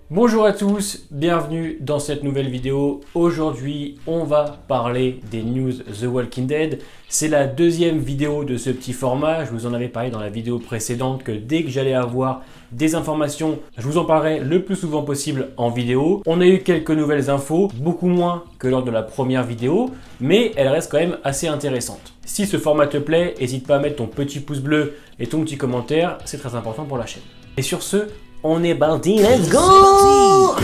Bonjour à tous, bienvenue dans cette nouvelle vidéo. Aujourd'hui, on va parler des news The Walking Dead. C'est la deuxième vidéo de ce petit format. Je vous en avais parlé dans la vidéo précédente que dès que j'allais avoir des informations, je vous en parlerai le plus souvent possible en vidéo. On a eu quelques nouvelles infos, beaucoup moins que lors de la première vidéo, mais elle reste quand même assez intéressante. Si ce format te plaît, n'hésite pas à mettre ton petit pouce bleu et ton petit commentaire, c'est très important pour la chaîne. Et sur ce, on est parti, let's go!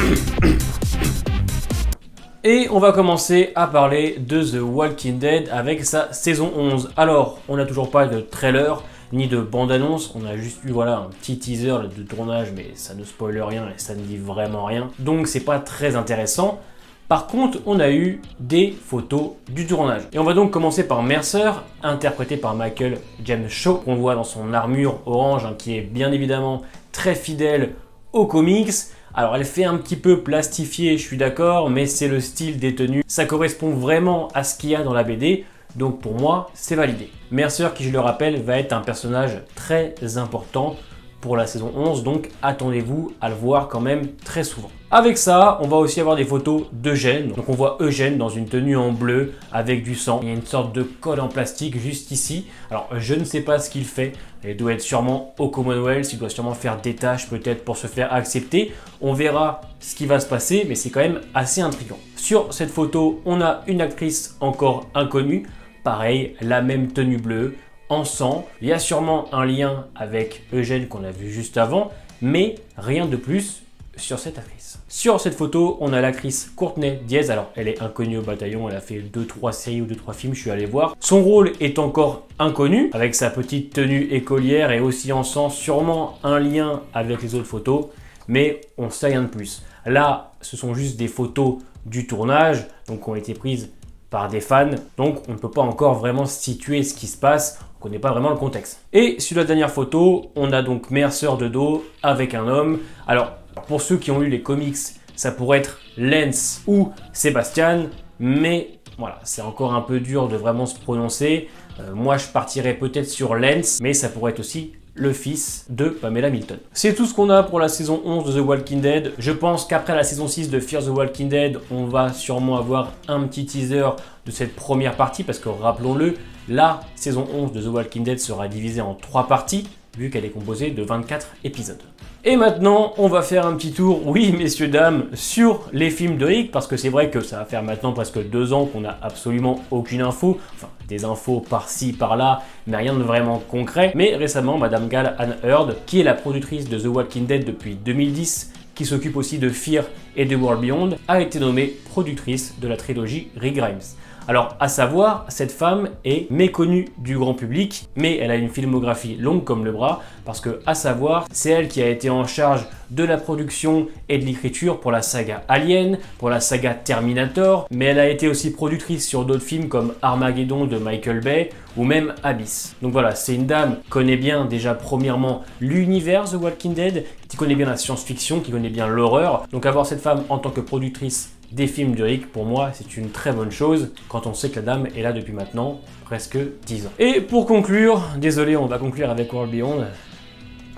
Et on va commencer à parler de The Walking Dead avec sa saison 11. Alors, on n'a toujours pas de trailer ni de bande-annonce, on a juste eu voilà, un petit teaser de tournage, mais ça ne spoile rien et ça ne dit vraiment rien. Donc c'est pas très intéressant. Par contre, on a eu des photos du tournage. Et on va donc commencer par Mercer, interprété par Michael James Shaw, qu'on voit dans son armure orange, qui est bien évidemment très fidèle aux comics. Alors elle fait un petit peu plastifiée, je suis d'accord, mais c'est le style des tenues. Ça correspond vraiment à ce qu'il y a dans la BD, donc pour moi, c'est validé. Mercer, qui je le rappelle, va être un personnage très important pour la saison 11, donc attendez-vous à le voir quand même très souvent. Avec ça, on va aussi avoir des photos d'Eugène. Donc on voit Eugène dans une tenue en bleu avec du sang. Il y a une sorte de code en plastique juste ici. Alors je ne sais pas ce qu'il fait. Il doit être sûrement au Commonwealth, il doit sûrement faire des tâches peut-être pour se faire accepter. On verra ce qui va se passer, mais c'est quand même assez intriguant. Sur cette photo, on a une actrice encore inconnue. Pareil, la même tenue bleue, en sang. Il y a sûrement un lien avec Eugène qu'on a vu juste avant, mais rien de plus sur cette actrice. Sur cette photo, on a l'actrice Courtney Diaz. Alors, elle est inconnue au bataillon, elle a fait 2-3 séries ou 2-3 films, je suis allé voir. Son rôle est encore inconnu, avec sa petite tenue écolière et aussi en sang, sûrement un lien avec les autres photos, mais on ne sait rien de plus. Là, ce sont juste des photos du tournage, donc qui ont été prises par des fans, donc on ne peut pas encore vraiment situer ce qui se passe, on ne connaît pas vraiment le contexte. Et sur la dernière photo, on a donc Mercer de dos avec un homme. Alors, pour ceux qui ont lu les comics, ça pourrait être Lance ou Sebastian, mais voilà, c'est encore un peu dur de vraiment se prononcer. Moi, je partirais peut-être sur Lance, mais ça pourrait être aussi le fils de Pamela Milton. C'est tout ce qu'on a pour la saison 11 de The Walking Dead. Je pense qu'après la saison 6 de Fear the Walking Dead, on va sûrement avoir un petit teaser de cette première partie, parce que rappelons-le, la saison 11 de The Walking Dead sera divisée en 3 parties, vu qu'elle est composée de 24 épisodes. Et maintenant, on va faire un petit tour, oui messieurs dames, sur les films de Rick, parce que c'est vrai que ça va faire maintenant presque 2 ans qu'on n'a absolument aucune info, enfin des infos par-ci, par-là, mais rien de vraiment concret. Mais récemment, Madame Gale Anne Hurd, qui est la productrice de The Walking Dead depuis 2010, qui s'occupe aussi de Fear et de World Beyond, a été nommée productrice de la trilogie Rick Grimes. Alors, à savoir, cette femme est méconnue du grand public, mais elle a une filmographie longue comme le bras, parce que, à savoir, c'est elle qui a été en charge de la production et de l'écriture pour la saga Alien, pour la saga Terminator, mais elle a été aussi productrice sur d'autres films comme Armageddon de Michael Bay, ou même Abyss. Donc voilà, c'est une dame qui connaît bien déjà premièrement l'univers The Walking Dead, qui connaît bien la science-fiction, qui connaît bien l'horreur. Donc avoir cette femme en tant que productrice des films de Rick, pour moi, c'est une très bonne chose quand on sait que la dame est là depuis maintenant presque 10 ans. Et pour conclure, désolé, on va conclure avec World Beyond.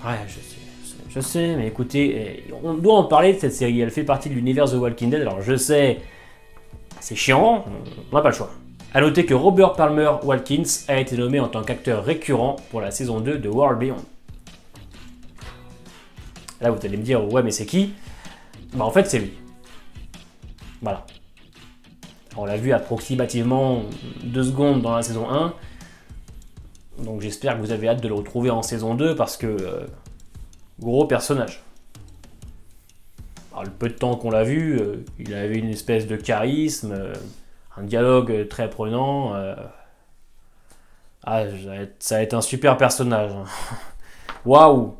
Ouais, je sais, mais écoutez, on doit en parler de cette série. Elle fait partie de l'univers The Walking Dead, alors je sais, c'est chiant, on n'a pas le choix. A noter que Robert Palmer Watkins a été nommé en tant qu'acteur récurrent pour la saison 2 de World Beyond. Là, vous allez me dire, ouais, mais c'est qui? Bah, en fait, c'est lui. Voilà. On l'a vu approximativement 2 secondes dans la saison 1. Donc j'espère que vous avez hâte de le retrouver en saison 2 parce que gros personnage. Alors, le peu de temps qu'on l'a vu, il avait une espèce de charisme, un dialogue très prenant. Ah, ça va être un super personnage. Waouh!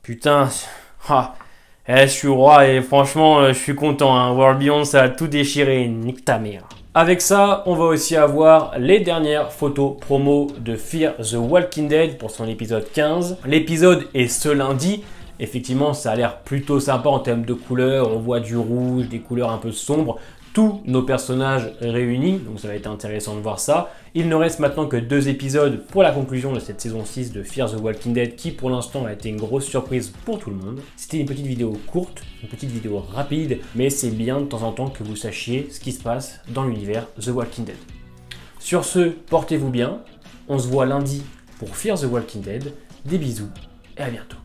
Putain! Ah. Je suis roi et franchement, je suis content. Hein. World Beyond, ça a tout déchiré. Nique ta mère. Avec ça, on va aussi avoir les dernières photos promo de Fear the Walking Dead pour son épisode 15. L'épisode est ce lundi. Effectivement, ça a l'air plutôt sympa en termes de couleurs. On voit du rouge, des couleurs un peu sombres. tous nos personnages réunis, donc ça va être intéressant de voir ça. Il ne reste maintenant que 2 épisodes pour la conclusion de cette saison 6 de Fear the Walking Dead, qui pour l'instant a été une grosse surprise pour tout le monde. C'était une petite vidéo courte, une petite vidéo rapide, mais c'est bien de temps en temps que vous sachiez ce qui se passe dans l'univers The Walking Dead. Sur ce, portez-vous bien, on se voit lundi pour Fear the Walking Dead, des bisous et à bientôt.